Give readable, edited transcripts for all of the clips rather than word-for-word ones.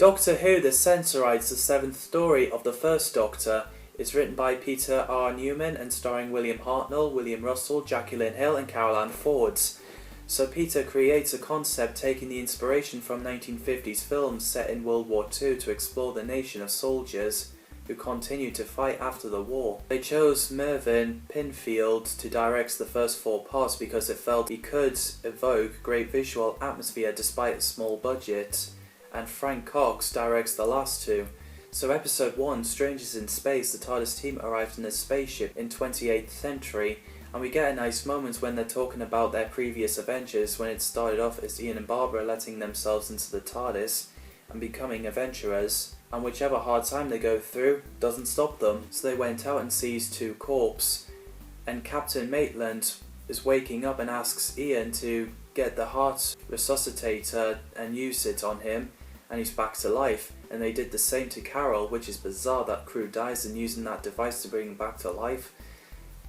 Doctor Who The Sensorites, the seventh story of the first Doctor, is written by Peter R. Newman and starring William Hartnell, William Russell, Jacqueline Hill and Carol Ann Ford. So Peter creates a concept taking the inspiration from 1950s films set in World War II to explore the nation of soldiers who continued to fight after the war. They chose Mervyn Pinfield to direct the first 4 parts because it felt he could evoke great visual atmosphere despite a small budget, and Frank Cox directs the last 2. So episode 1, Strangers in Space, the TARDIS team arrived in a spaceship in 28th century, and we get a nice moment when they're talking about their previous adventures, when it started off as Ian and Barbara letting themselves into the TARDIS and becoming adventurers, and whichever hard time they go through doesn't stop them. So they went out and seized 2 corpses, and Captain Maitland is waking up and asks Ian to get the heart resuscitator and use it on him, and he's back to life. And they did the same to Carol, which is bizarre that crew dies and using that device to bring him back to life.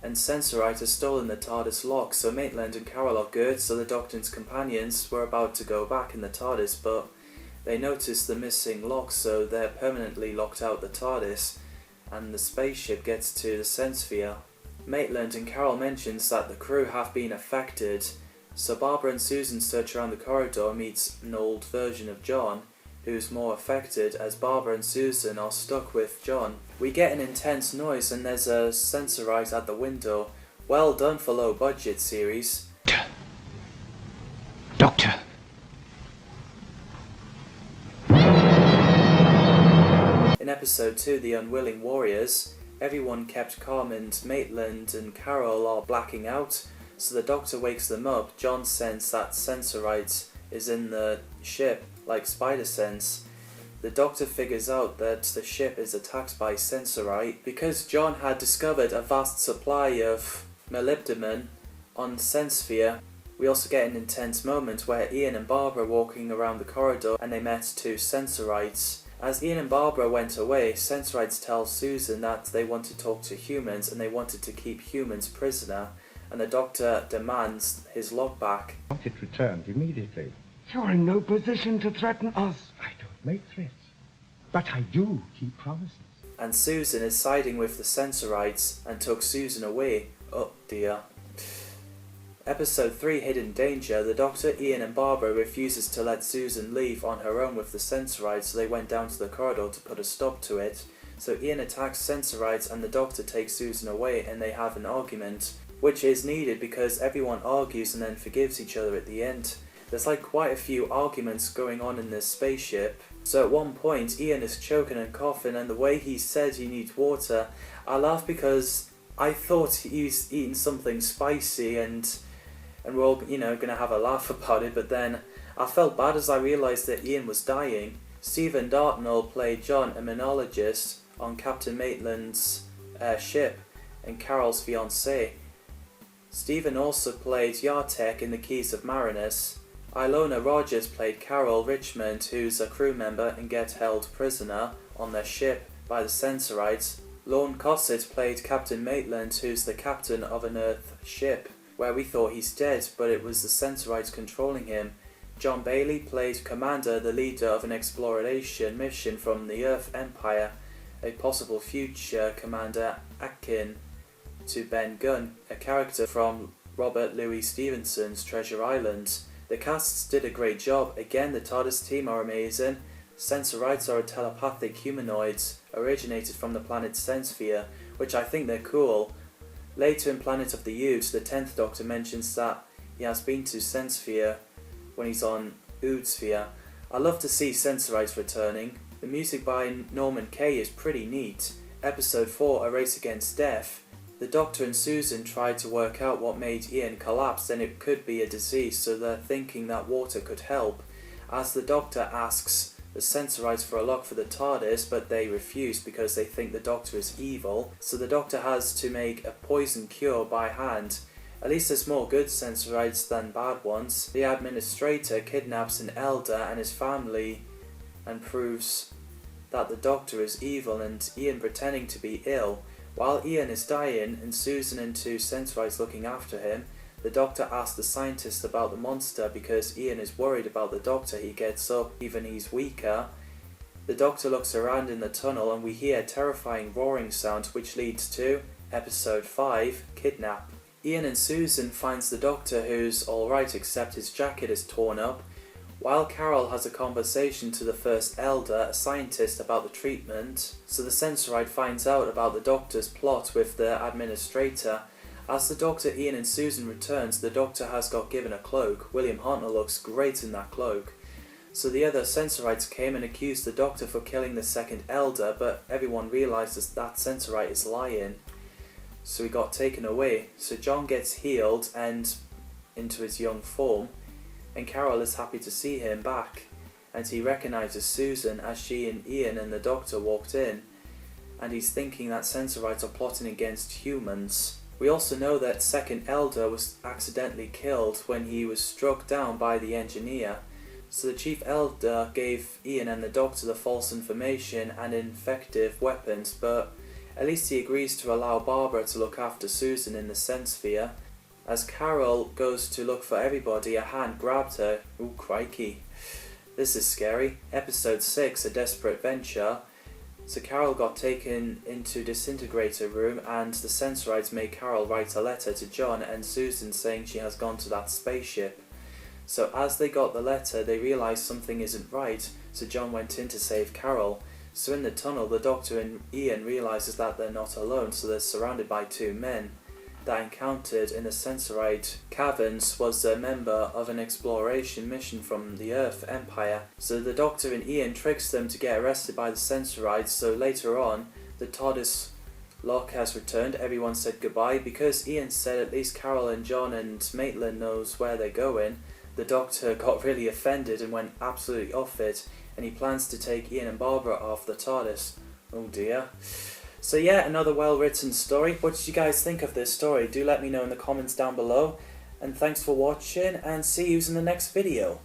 And Sensorite has stolen the TARDIS lock, so Maitland and Carol are good, so the Doctor and his companions were about to go back in the TARDIS, but they notice the missing lock, so they're permanently locked out the TARDIS, and the spaceship gets to the Sensphere. Maitland and Carol mentions that the crew have been affected, so Barbara and Susan search around the corridor and meet an old version of John, who's more affected, as Barbara and Susan are stuck with John. We get an intense noise and there's a Sensorite at the window. Well done for low budget series. Doctor. In episode 2, The Unwilling Warriors, everyone kept calm and Maitland and Carol are blacking out, so the Doctor wakes them up. John senses that Sensorite is in the ship, like Spider Sense. The Doctor figures out that the ship is attacked by Sensorite because John had discovered a vast supply of molybdenum on Sensphere. We also get an intense moment where Ian and Barbara are walking around the corridor and they met 2 Sensorites. As Ian and Barbara went away, Sensorites tell Susan that they want to talk to humans and they wanted to keep humans prisoner, and the Doctor demands his log back. I want it returned immediately. You're in no position to threaten us. I don't make threats, but I do keep promises. And Susan is siding with the Sensorites and took Susan away. Oh dear. Episode 3, Hidden Danger, the Doctor, Ian and Barbara refuses to let Susan leave on her own with the Sensorites, so they went down to the corridor to put a stop to it. So Ian attacks Sensorites and the Doctor takes Susan away and they have an argument, which is needed because everyone argues and then forgives each other at the end. There's like quite a few arguments going on in this spaceship. So at one point Ian is choking and coughing, and the way he said he needs water, I laugh because I thought he's eating something spicy and we're all, gonna have a laugh about it, but then I felt bad as I realised that Ian was dying. Stephen Darknell played John, a minologist on Captain Maitland's ship and Carol's fiancé. Stephen also played Yartek in The Keys of Marinus. Ilona Rogers played Carol Richmond, who's a crew member and gets held prisoner on their ship by the Sensorites. Lorne Cosset played Captain Maitland, who's the captain of an Earth ship, where we thought he's dead, but it was the Sensorites controlling him. John Bailey played Commander, the leader of an exploration mission from the Earth Empire, a possible future Commander akin to Ben Gunn, a character from Robert Louis Stevenson's Treasure Island. The casts did a great job. Again, the TARDIS team are amazing. Sensorites are telepathic humanoids, originated from the planet Sensphere, which I think they're cool. Later in Planet of the Youths, the 10th Doctor mentions that he has been to Sensphere when he's on Oodsphere. I love to see Sensorites returning. The music by Norman Kay is pretty neat. Episode 4, A Race Against Death. The Doctor and Susan tried to work out what made Ian collapse, and it could be a disease, so they're thinking that water could help. As the Doctor asks the Sensorites for a lock for the TARDIS, but they refuse because they think the Doctor is evil, so the Doctor has to make a poison cure by hand. At least there's more good Sensorites than bad ones. The administrator kidnaps an elder and his family and proves that the Doctor is evil, and Ian pretending to be ill. While Ian is dying and Susan and 2 Sensorites looking after him, the Doctor asks the scientist about the monster because Ian is worried about the Doctor. He gets up, even he's weaker, The Doctor looks around in the tunnel and we hear a terrifying roaring sound, which leads to Episode 5, Kidnap. Ian and Susan finds the Doctor, who's alright except his jacket is torn up, while Carol has a conversation to the First Elder, a scientist, about the treatment. So the Sensorite finds out about the Doctor's plot with the administrator. As the Doctor, Ian and Susan returns, the Doctor has got given a cloak. William Hartnell looks great in that cloak. So the other Sensorites came and accused the Doctor for killing the Second Elder, but everyone realises that Sensorite is lying. So he got taken away. So John gets healed and into his young form, and Carol is happy to see him back, and he recognises Susan as she and Ian and the Doctor walked in, and he's thinking that Sensorites are plotting against humans. We also know that Second Elder was accidentally killed when he was struck down by the engineer, so the Chief Elder gave Ian and the Doctor the false information and infective weapons, but at least he agrees to allow Barbara to look after Susan in the Sense Sphere. As Carol goes to look for everybody, a hand grabbed her. Ooh, crikey. This is scary. Episode 6, A Desperate Venture. So Carol got taken into disintegrator room, and the Sensorites made Carol write a letter to John and Susan saying she has gone to that spaceship. So as they got the letter, they realised something isn't right, so John went in to save Carol. So in the tunnel, the Doctor and Ian realises that they're not alone, so they're surrounded by two men. That encountered in the Sensorite caverns was a member of an exploration mission from the Earth Empire. So the Doctor and Ian tricks them to get arrested by the Sensorites, so later on the TARDIS lock has returned, everyone said goodbye. Because Ian said at least Carol and John and Maitland knows where they're going, the Doctor got really offended and went absolutely off it, and he plans to take Ian and Barbara off the TARDIS. Oh dear. So yeah, another well-written story. What did you guys think of this story? Do let me know in the comments down below. And thanks for watching, and see you in the next video.